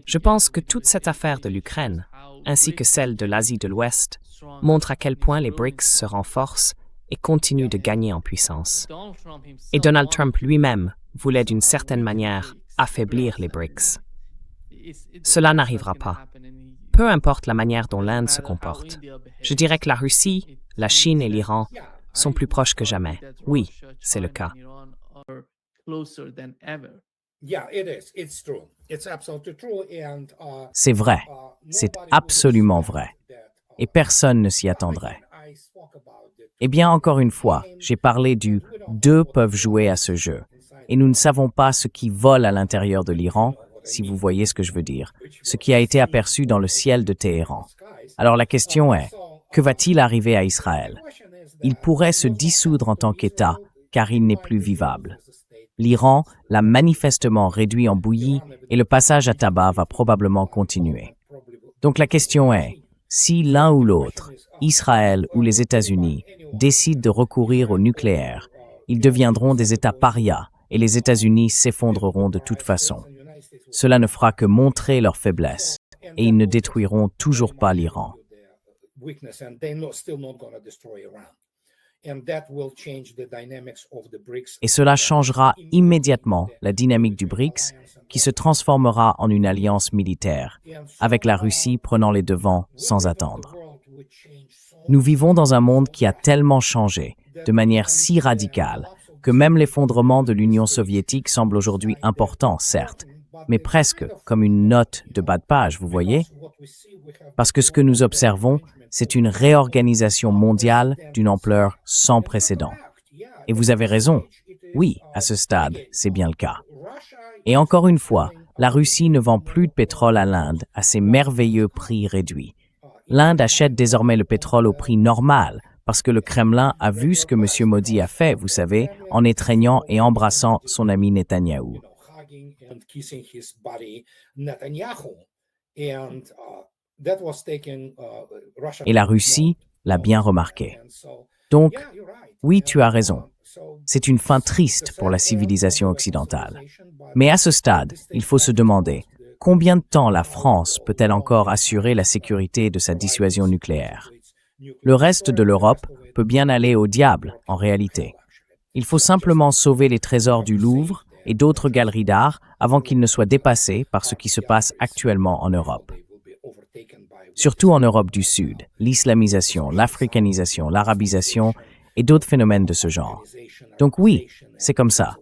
Je pense que toute cette affaire de l'Ukraine, ainsi que celle de l'Asie de l'Ouest, montre à quel point les BRICS se renforcent et continuent de gagner en puissance. Et Donald Trump lui-même voulait d'une certaine manière affaiblir les BRICS. Cela n'arrivera pas. Peu importe la manière dont l'Inde se comporte. Je dirais que la Russie, la Chine et l'Iran sont plus proches que jamais. Oui, c'est le cas. C'est vrai, c'est absolument vrai. Et personne ne s'y attendrait. Eh bien, encore une fois, j'ai parlé du « deux peuvent jouer à ce jeu ». Et nous ne savons pas ce qui vole à l'intérieur de l'Iran, si vous voyez ce que je veux dire, ce qui a été aperçu dans le ciel de Téhéran. Alors la question est, que va-t-il arriver à Israël? Il pourrait se dissoudre en tant qu'État, car il n'est plus vivable. L'Iran l'a manifestement réduit en bouillie et le passage à tabac va probablement continuer. Donc la question est, si l'un ou l'autre, Israël ou les États-Unis, décident de recourir au nucléaire, ils deviendront des États parias et les États-Unis s'effondreront de toute façon. Cela ne fera que montrer leur faiblesse et ils ne détruiront toujours pas l'Iran. Et cela changera immédiatement la dynamique du BRICS qui se transformera en une alliance militaire, avec la Russie prenant les devants sans attendre. Nous vivons dans un monde qui a tellement changé, de manière si radicale, que même l'effondrement de l'Union soviétique semble aujourd'hui important, certes, mais presque comme une note de bas de page, vous voyez? Parce que ce que nous observons, c'est une réorganisation mondiale d'une ampleur sans précédent. Et vous avez raison, oui, à ce stade, c'est bien le cas. Et encore une fois, la Russie ne vend plus de pétrole à l'Inde à ces merveilleux prix réduits. L'Inde achète désormais le pétrole au prix normal, parce que le Kremlin a vu ce que M. Modi a fait, vous savez, en étreignant et embrassant son ami Netanyahou. Et la Russie l'a bien remarqué. Donc, oui, tu as raison. C'est une fin triste pour la civilisation occidentale. Mais à ce stade, il faut se demander, combien de temps la France peut-elle encore assurer la sécurité de sa dissuasion nucléaire? Le reste de l'Europe peut bien aller au diable, en réalité. Il faut simplement sauver les trésors du Louvre et d'autres galeries d'art avant qu'ils ne soient dépassés par ce qui se passe actuellement en Europe. Surtout en Europe du Sud, l'islamisation, l'africanisation, l'arabisation et d'autres phénomènes de ce genre. Donc oui, c'est comme ça.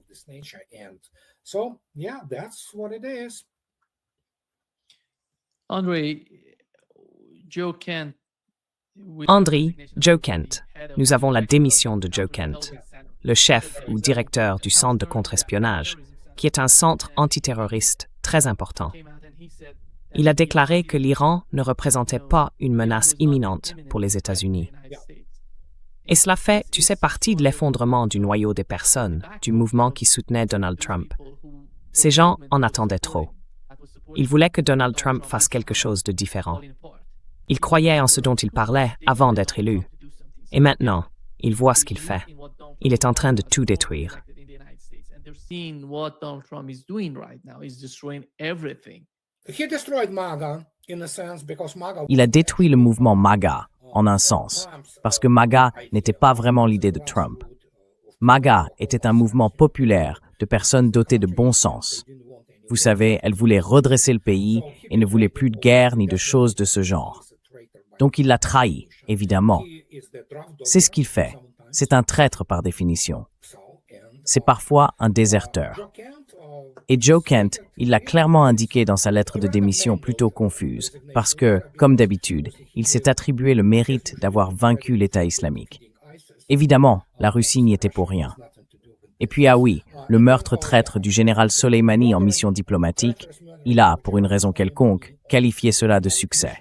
André, Joe Kent, nous avons la démission de Joe Kent, le chef ou directeur du centre de contre-espionnage, qui est un centre antiterroriste très important. Il a déclaré que l'Iran ne représentait pas une menace imminente pour les États-Unis. Et cela fait, tu sais, partie de l'effondrement du noyau des personnes, du mouvement qui soutenait Donald Trump. Ces gens en attendaient trop. Ils voulaient que Donald Trump fasse quelque chose de différent. Ils croyaient en ce dont il parlait avant d'être élu. Et maintenant, ils voient ce qu'il fait. Il est en train de tout détruire. Il a détruit le mouvement MAGA, en un sens, parce que MAGA n'était pas vraiment l'idée de Trump. MAGA était un mouvement populaire de personnes dotées de bon sens. Vous savez, elles voulaient redresser le pays et ne voulaient plus de guerre ni de choses de ce genre. Donc il l'a trahi, évidemment. C'est ce qu'il fait. C'est un traître par définition. C'est parfois un déserteur. Et Joe Kent, il l'a clairement indiqué dans sa lettre de démission plutôt confuse, parce que, comme d'habitude, il s'est attribué le mérite d'avoir vaincu l'État islamique. Évidemment, la Russie n'y était pour rien. Et puis, ah oui, le meurtre traître du général Soleimani en mission diplomatique, il a, pour une raison quelconque, qualifié cela de succès.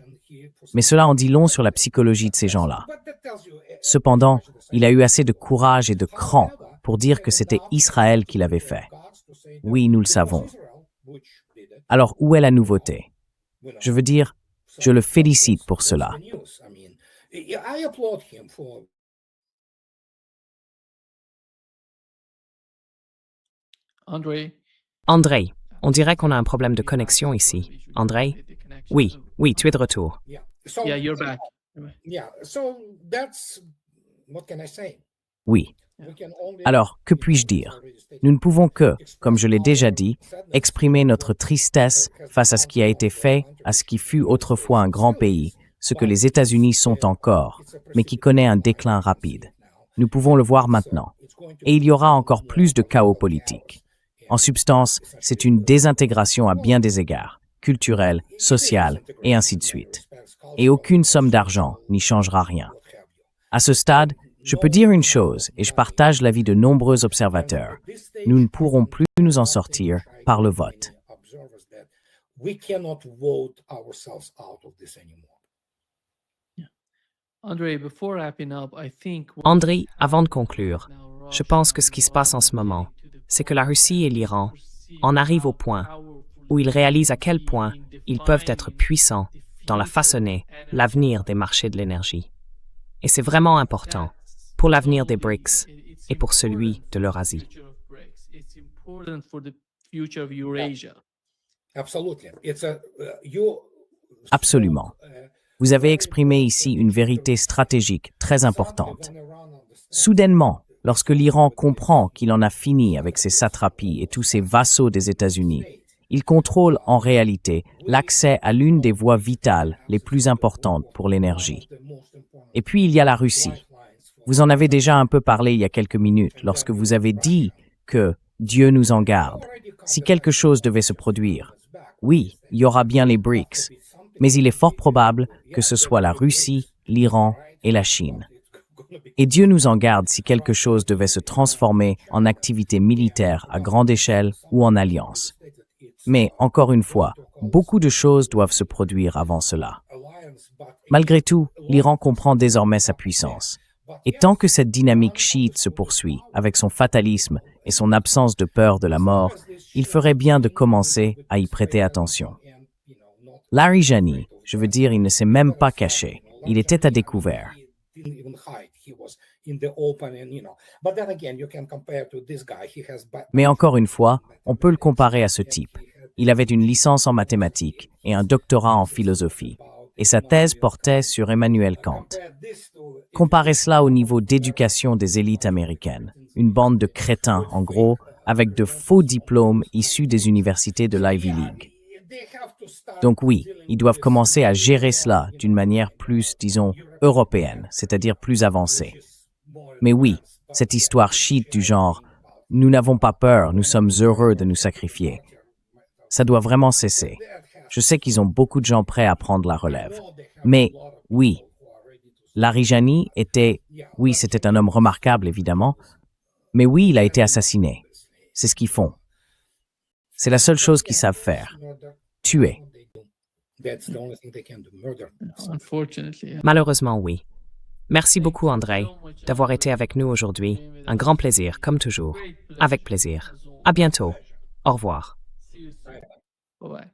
Mais cela en dit long sur la psychologie de ces gens-là. Cependant, il a eu assez de courage et de cran pour dire que c'était Israël qui l'avait fait. Oui, nous le savons. Alors, où est la nouveauté? Je veux dire, je le félicite pour cela. André, André, on dirait qu'on a un problème de connexion ici. André? Oui, oui, tu es de retour. Yeah, you're back. Oui. Alors, que puis-je dire? Nous ne pouvons que, comme je l'ai déjà dit, exprimer notre tristesse face à ce qui a été fait, à ce qui fut autrefois un grand pays, ce que les États-Unis sont encore, mais qui connaît un déclin rapide. Nous pouvons le voir maintenant. Et il y aura encore plus de chaos politique. En substance, c'est une désintégration à bien des égards, culturelle, sociale, et ainsi de suite. Et aucune somme d'argent n'y changera rien. À ce stade, je peux dire une chose, et je partage l'avis de nombreux observateurs. Nous ne pourrons plus nous en sortir par le vote. André, avant de conclure, je pense que ce qui se passe en ce moment, c'est que la Russie et l'Iran en arrivent au point où ils réalisent à quel point ils peuvent être puissants dans la façonner l'avenir des marchés de l'énergie. Et c'est vraiment important pour l'avenir des BRICS et pour celui de l'Eurasie. Absolument. Vous avez exprimé ici une vérité stratégique très importante. Soudainement, lorsque l'Iran comprend qu'il en a fini avec ses satrapies et tous ses vassaux des États-Unis, il contrôle en réalité l'accès à l'une des voies vitales les plus importantes pour l'énergie. Et puis il y a la Russie. Vous en avez déjà un peu parlé il y a quelques minutes lorsque vous avez dit que Dieu nous en garde. Si quelque chose devait se produire, oui, il y aura bien les BRICS, mais il est fort probable que ce soit la Russie, l'Iran et la Chine. Et Dieu nous en garde si quelque chose devait se transformer en activité militaire à grande échelle ou en alliance. Mais, encore une fois, beaucoup de choses doivent se produire avant cela. Malgré tout, l'Iran comprend désormais sa puissance. Et tant que cette dynamique chiite se poursuit, avec son fatalisme et son absence de peur de la mort, il ferait bien de commencer à y prêter attention. Larijani, je veux dire, il ne s'est même pas caché. Il était à découvert. Mais encore une fois, on peut le comparer à ce type. Il avait une licence en mathématiques et un doctorat en philosophie, et sa thèse portait sur Emmanuel Kant. Comparez cela au niveau d'éducation des élites américaines, une bande de crétins, en gros, avec de faux diplômes issus des universités de l'Ivy League. Donc oui, ils doivent commencer à gérer cela d'une manière plus, disons, européenne, c'est-à-dire plus avancée. Mais oui, cette histoire chiite du genre « nous n'avons pas peur, nous sommes heureux de nous sacrifier », ça doit vraiment cesser. Je sais qu'ils ont beaucoup de gens prêts à prendre la relève. Mais oui, Larijani c'était un homme remarquable, évidemment, mais oui, il a été assassiné. C'est ce qu'ils font. C'est la seule chose qu'ils savent faire. Tuer. Malheureusement, oui. Merci beaucoup, André, d'avoir été avec nous aujourd'hui. Un grand plaisir, comme toujours. Avec plaisir. À bientôt. Au revoir. Bye-bye.